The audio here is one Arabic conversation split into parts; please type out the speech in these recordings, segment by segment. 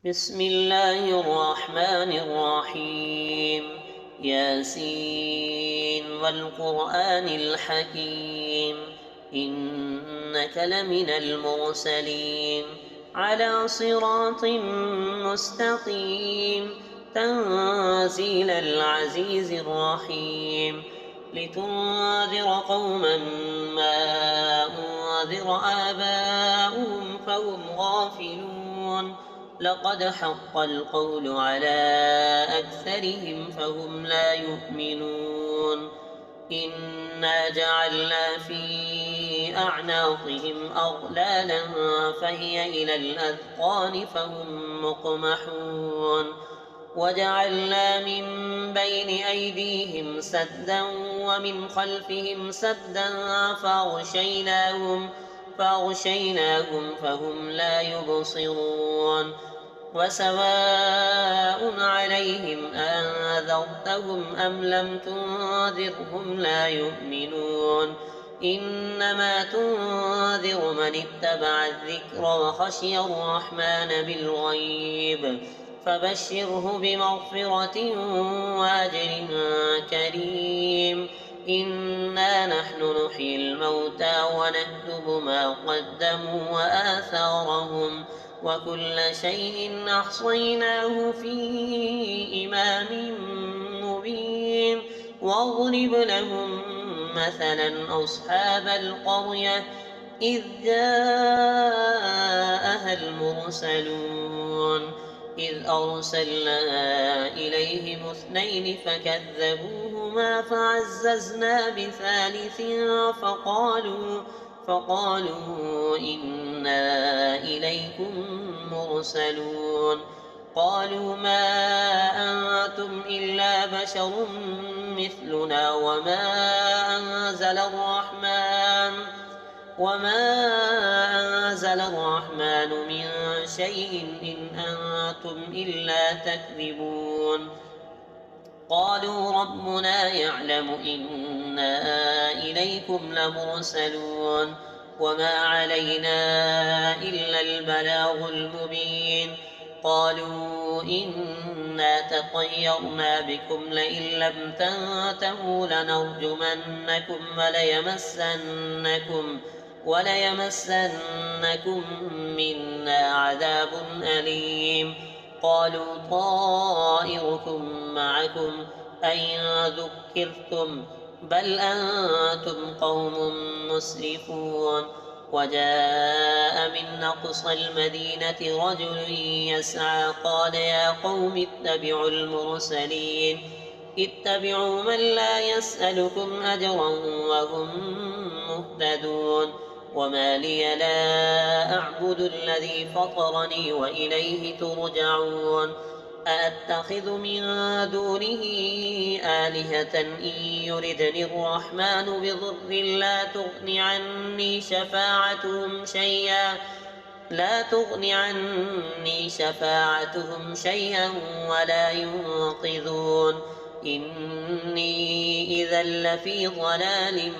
بسم الله الرحمن الرحيم. ياسين والقرآن الحكيم، إنك لمن المرسلين على صراط مستقيم، تنزيل العزيز الرحيم، لتنذر قوما ما أنذر آباؤهم فهم غافلون. لقد حق القول على أكثرهم فهم لا يؤمنون. إنا جعلنا في أعناقهم أغلالا فهي إلى الأذقان فهم مقمحون. وجعلنا من بين أيديهم سدا ومن خلفهم سدا فأغشيناهم فهم لا يبصرون. وسواء عليهم أنذرتهم أم لم تنذرهم لا يؤمنون. إنما تنذر من اتبع الذكر وخشي الرحمن بالغيب، فبشره بمغفرة وأجر كريم. إنا نحن نحيي الموتى ونكتب ما قدموا وآثارهم، وكل شيء أحصيناه في إمام مبين. واضرب لهم مثلا أصحاب القرية إذ جاءها المرسلون، إذ أرسلنا إليهم اثنين فكذبوهما فعززنا بثالث فقالوا إنا إليكم مرسلون. قالوا ما أنتم إلا بشر مثلنا وما أنزل الرحمن من شيء إن أنتم إلا تكذبون. قالوا ربنا يعلم إنا إليكم لمرسلون وما علينا إلا البلاغ المبين. قالوا إنا تطيرنا بكم لئن لم تنتهوا لنرجمنكم وليمسنكم منا عذاب أليم. قالوا طائركم معكم أئن ذكرتم بل أنتم قوم مسرفون. وجاء من أقصى المدينة رجل يسعى قال يا قوم اتبعوا المرسلين، اتبعوا من لا يسألكم أجرا وهم مهتدون. وما لي لا أعبد الذي فطرني وإليه ترجعون. أأتخذ من دونه آلهة إن يردني الرحمن بضر لا تغن عني شفاعتهم شيئا ولا ينقذون. إني إذا لفي ضلال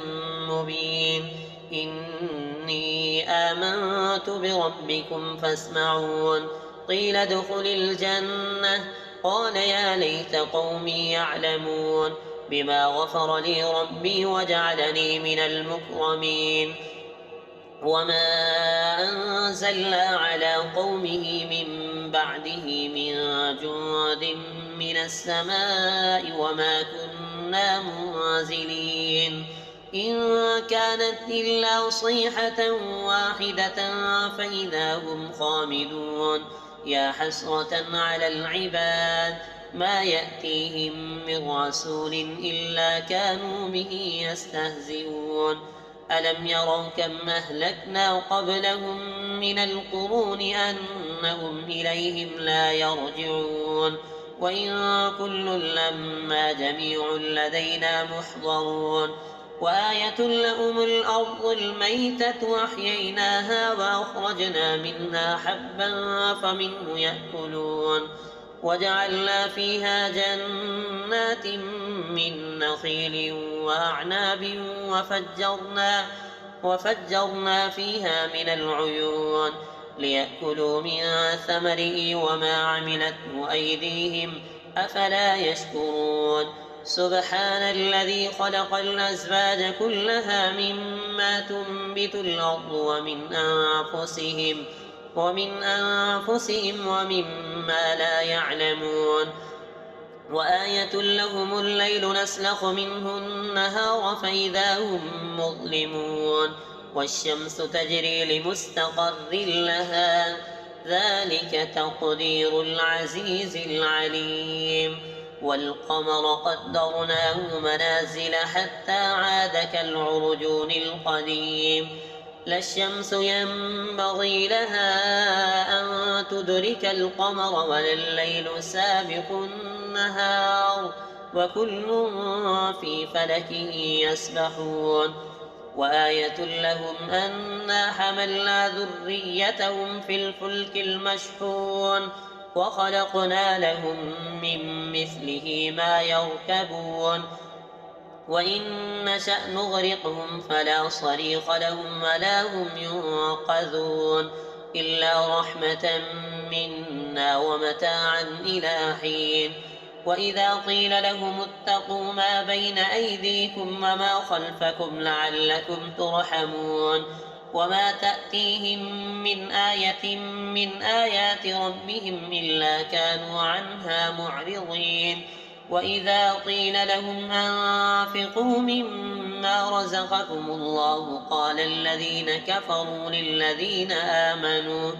مبين. إني آمنت بربكم فاسمعون. قيل ادخل الجنة قال يا ليت قومي يعلمون بما غفر لي ربي وجعلني من المكرمين. وما أنزلنا على قومه من بعده من جند من السماء وما كنا منزلين. إن كانت إلا صيحة واحدة فإذا هم خامدون. يا حسرة على العباد ما يأتيهم من رسول إلا كانوا به يستهزئون. ألم يروا كم أهلكنا قبلهم من القرون أنهم إليهم لا يرجعون. وإن كل لما جميع لدينا محضرون. وآية لهم الأرض الميتة وأحييناها وأخرجنا منها حبا فمنه يأكلون. وجعلنا فيها جنات من نخيل وأعناب وفجرنا فيها من العيون. ليأكلوا من ثمره وما عملته أيديهم أفلا يشكرون سبحان الذي خلق الأزواج كلها مما تنبت الأرض ومن أنفسهم ومما لا يعلمون وآية لهم الليل نسلخ منه النهار فإذا هم مظلمون والشمس تجري لمستقر لها ذلك تقدير العزيز العليم والقمر قدرناه منازل حتى عاد كالعرجون القديم لا الشمس ينبغي لها أن تدرك القمر ولا الليل سابق النهار وكل في فلك يسبحون وآية لهم أنا حملنا ذريتهم في الفلك المشحون وخلقنا لهم من مثله ما يركبون وإن نشأ نغرقهم فلا صريخ لهم ولا هم ينقذون إلا رحمة منا ومتاعا إلى حين وإذا قيل لهم اتقوا ما بين أيديكم وما خلفكم لعلكم ترحمون وما تأتيهم من آية من آيات ربهم إلا كانوا عنها معرضين وإذا قيل لهم أنفقوا مما رزقكم الله قال الذين كفروا للذين آمنوا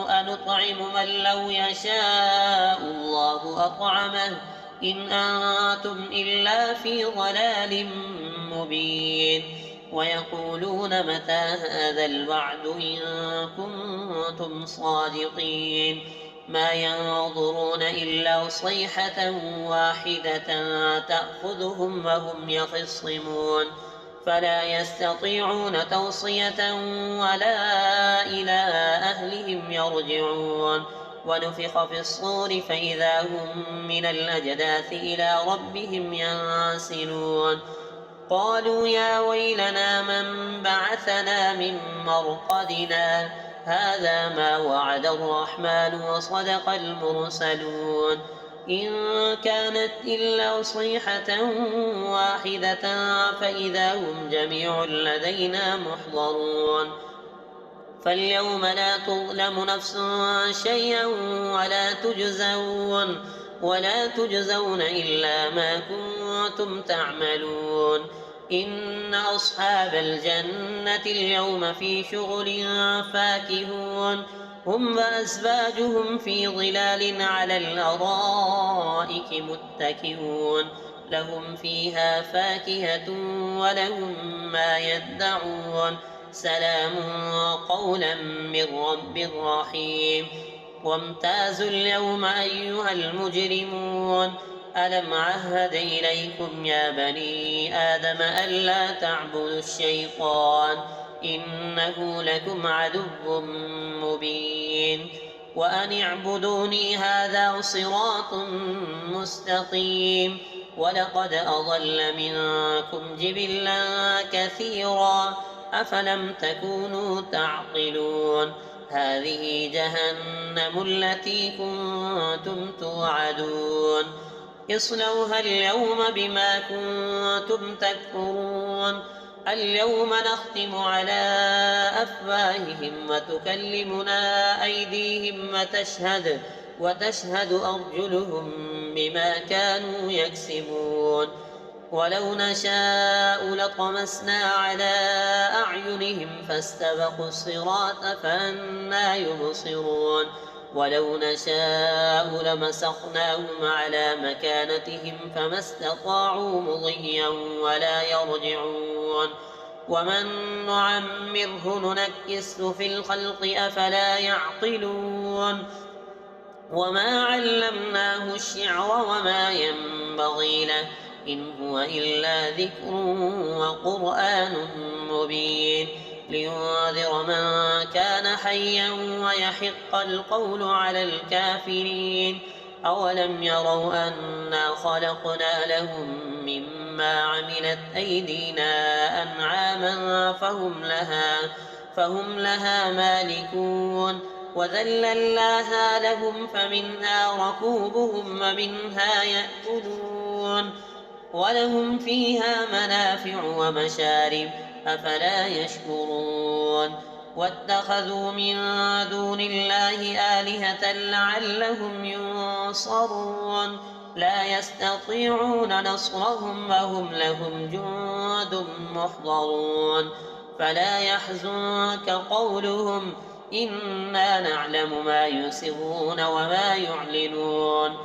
أنطعم من لو يشاء الله أطعمه إن أنتم إلا في ضلال مبين ويقولون متى هذا الوعد إن كنتم صادقين ما ينظرون إلا صيحة واحدة تأخذهم وهم يخصمون فلا يستطيعون توصية ولا إلى أهلهم يرجعون ونفخ في الصور فإذا هم من الأجداث إلى ربهم ينسلون قالوا يا ويلنا من بعثنا من مرقدنا هذا ما وعد الرحمن وصدق المرسلون إن كانت إلا صيحة واحدة فإذا هم جميع لدينا محضرون فاليوم لا تظلم نفس شيئا ولا تجزون إلا ما كنتم تعملون إن أصحاب الجنة اليوم في شغل فاكهون هم وأزواجهم في ظلال على الأرائك متكئون لهم فيها فاكهة ولهم ما يدعون سلام قولا من رب رحيم وامتازوا اليوم أيها المجرمون ألم عهد إليكم يا بني آدم ألا تعبدوا الشيطان إنه لكم عدو مبين وأن اعبدوني هذا صراط مستقيم ولقد أضل منكم جبلا كثيرا أفلم تكونوا تعقلون هذه جهنم التي كنتم توعدون اصلوها اليوم بما كنتم تكفرون اليوم نختم على أفواههم وتكلمنا أيديهم وتشهد أرجلهم بما كانوا يكسبون ولو نشاء لطمسنا على أعينهم فاستبقوا الصراط فأنى يبصرون ولو نشاء لمسخناهم على مكانتهم فما استطاعوا مضيا ولا يرجعون ومن نعمره ننكسه في الخلق أفلا يعقلون وما علمناه الشعر وما ينبغي له إن هو إلا ذكر وقرآن مبين لينذر من كان حيا ويحق القول على الكافرين أولم يروا أنا خلقنا لهم مما عملت أيدينا أنعاما فهم لها مالكون وذللناها لهم فمنها ركوبهم ومنها يأكلون ولهم فيها منافع ومشارب أفلا يشكرون واتخذوا من دون الله آلهة لعلهم ينصرون لا يستطيعون نصرهم وهم لهم جند محضرون فلا يحزنك قولهم إنا نعلم ما يسرون وما يعلنون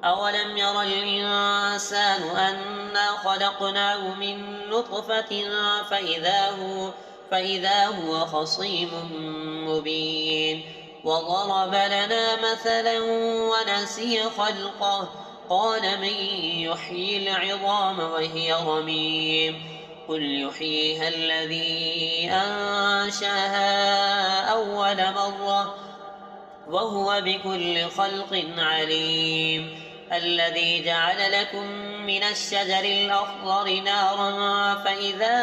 أولم ير الإنسان أنا خلقناه من نطفة فإذا هو خصيم مبين وضرب لنا مثلا ونسي خلقه قال من يحيي العظام وهي رميم قل يحييها الذي أنشاها أول مرة وهو بكل خلق عليم الذي جعل لكم من الشجر الأخضر نارا فإذا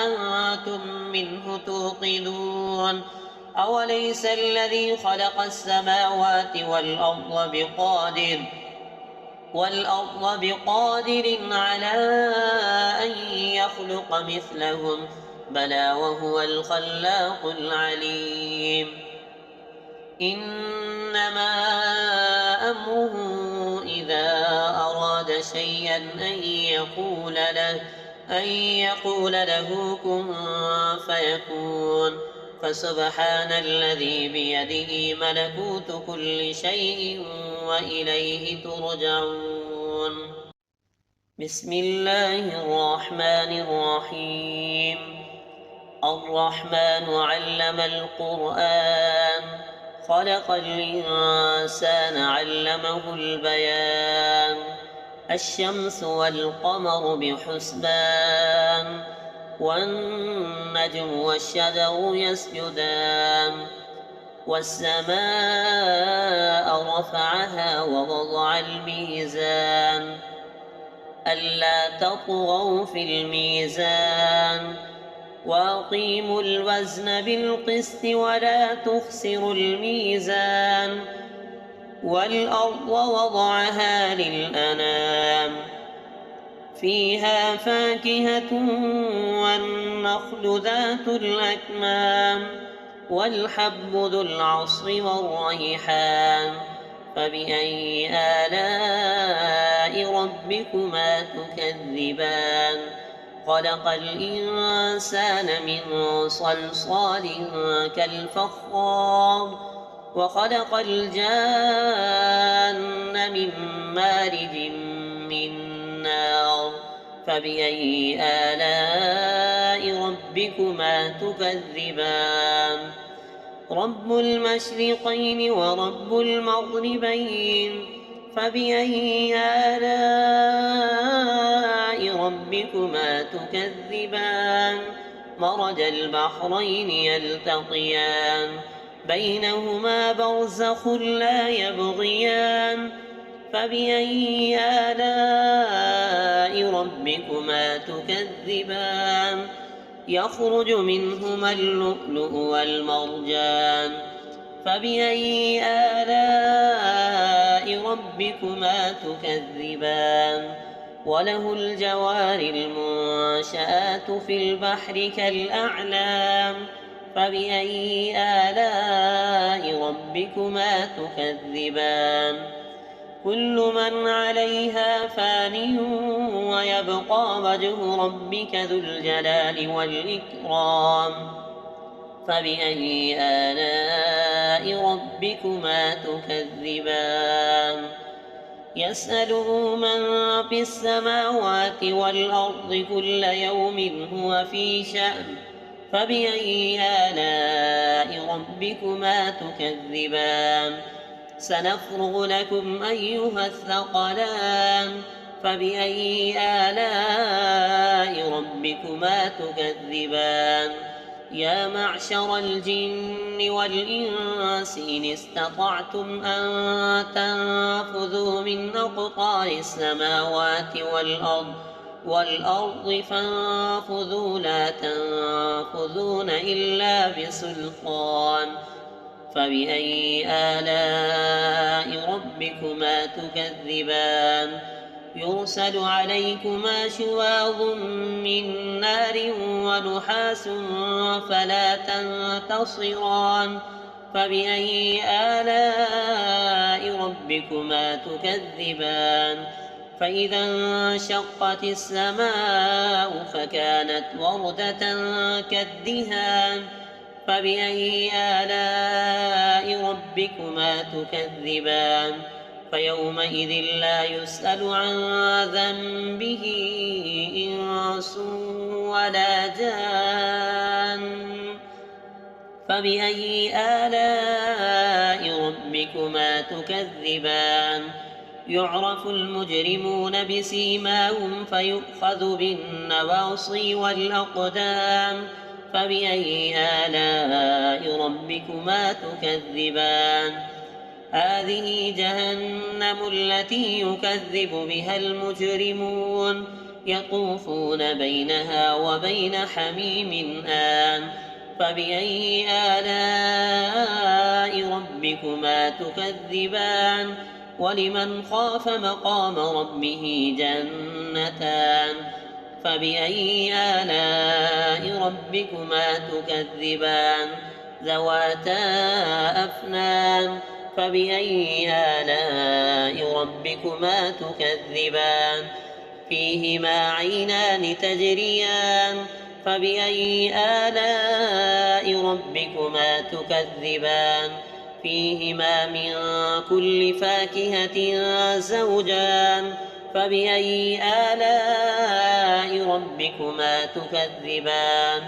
أنتم منه توقدون أوليس الذي خلق السماوات والأرض بقادر على أن يخلق مثلهم بلى وهو الخلاق العليم إنما أمره إذا أراد شيئا أن يقول له كن فيكون فسبحان الذي بيده ملكوت كل شيء وإليه ترجعون بسم الله الرحمن الرحيم الرحمن علم القرآن خلق الإنسان علمه البيان الشمس والقمر بحسبان والنجم والشجر يسجدان والسماء رفعها ووضع الميزان ألا تطغوا في الميزان وأقيموا الوزن بالقسط ولا تخسروا الميزان والأرض وضعها للأنام فيها فاكهة والنخل ذات الأكمام والحب ذو العصف والريحان فبأي آلاء ربكما تكذبان خلق الإنسان من صلصال كالفخار وخلق الجان من مارج من نار فبأي آلاء ربكما تكذبان رب المشرقين ورب المغربين فبأي آلاء ربكما تكذبان مرج البحرين يلتقيان بينهما برزخ لا يبغيان فبأي آلاء ربكما تكذبان يخرج منهما اللؤلؤ والمرجان فبأي آلاء ربكما تكذبان وله الجوار المنشآت في البحر كالأعلام فبأي آلاء ربكما تكذبان كل من عليها فان ويبقى وجه ربك ذو الجلال والإكرام فبأي آلاء ربكما تكذبان يسأله من في السماوات والأرض كل يوم هو في شأن فبأي آلاء ربكما تكذبان سنفرغ لكم أيها الثقلان فبأي آلاء ربكما تكذبان يا معشر الجن والإنس إن استطعتم أن تنفذوا من أقطار السماوات والأرض والأرض فانفذوا لا تنفذون إلا بسلطان. فبأي آلاء ربكما تكذبان؟ يرسل عليكما شواظ من نار ونحاس فلا تنتصران. فبأي آلاء ربكما تكذبان؟ فإذا انشقت السماء فكانت وردة كالدهان. فبأي آلاء ربكما تكذبان؟ فيومئذ لا يسأل عن ذنبه إنس ولا جان. فبأي آلاء ربكما تكذبان؟ يعرف المجرمون بسيماهم فيؤخذ بالنواصي والأقدام. فبأي آلاء ربكما تكذبان؟ هذه جهنم التي يكذب بها المجرمون يطوفون بينها وبين حميم آن. فبأي آلاء ربكما تكذبان؟ ولمن خاف مقام ربه جنتان. فبأي آلاء ربكما تكذبان؟ ذواتا أفنان. فبأي آلاء ربكما تكذبان؟ فيهما عينان تجريان. فبأي آلاء ربكما تكذبان؟ فيهما من كل فاكهة زوجان. فبأي آلاء ربكما تكذبان؟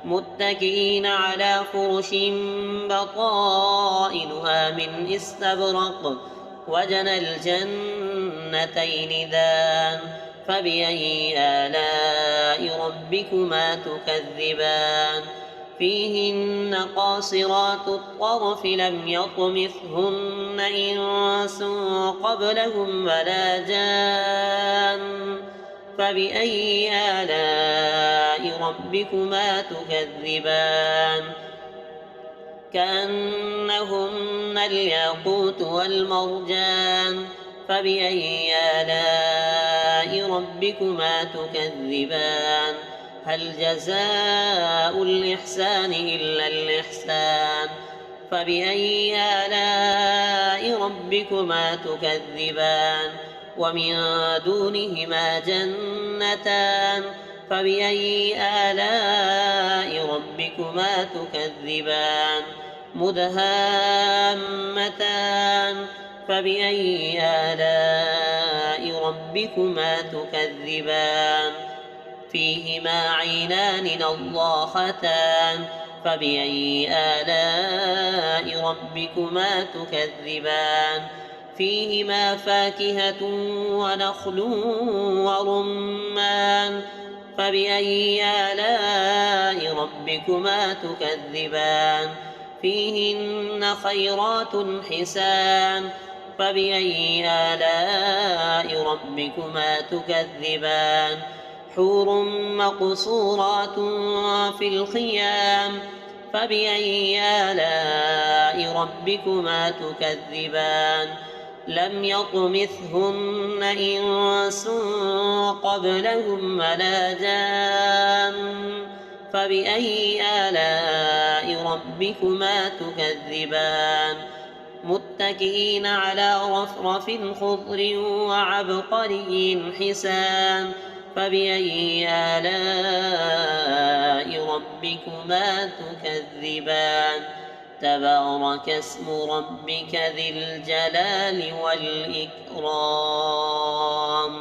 متكئين على فرش بطائنها من استبرق وجنى الجنتين دان. فبأي آلاء ربكما تكذبان؟ فيهن قاصرات الطرف لم يطمثهن إنس قبلهم ولا جان. فبأي آلاء ربكما تكذبان؟ كأنهن الياقوت والمرجان. فبأي آلاء ربكما تكذبان؟ هل جزاء الإحسان إلا الإحسان؟ فبأي آلاء ربكما تكذبان؟ ومن دونهما جنتان. فبأي آلاء ربكما تكذبان؟ مدهامتان. فبأي آلاء ربكما تكذبان؟ فيهما عينان نضاختان. فبأي آلاء ربكما تكذبان؟ فيهما فاكهة ونخل ورمان. فبأي آلاء ربكما تكذبان؟ فيهن خيرات حسان. فبأي آلاء ربكما تكذبان؟ حور مقصورات في الخيام. فبأي آلاء ربكما تكذبان؟ لم يطمثهن إنس قبلهم ولا جان. فبأي آلاء ربكما تكذبان؟ متكئين على رفرف خضر وعبقري حسان. فبأي آلاء ربكما تكذبان؟ تبارك اسم ربك ذي الجلال والإكرام.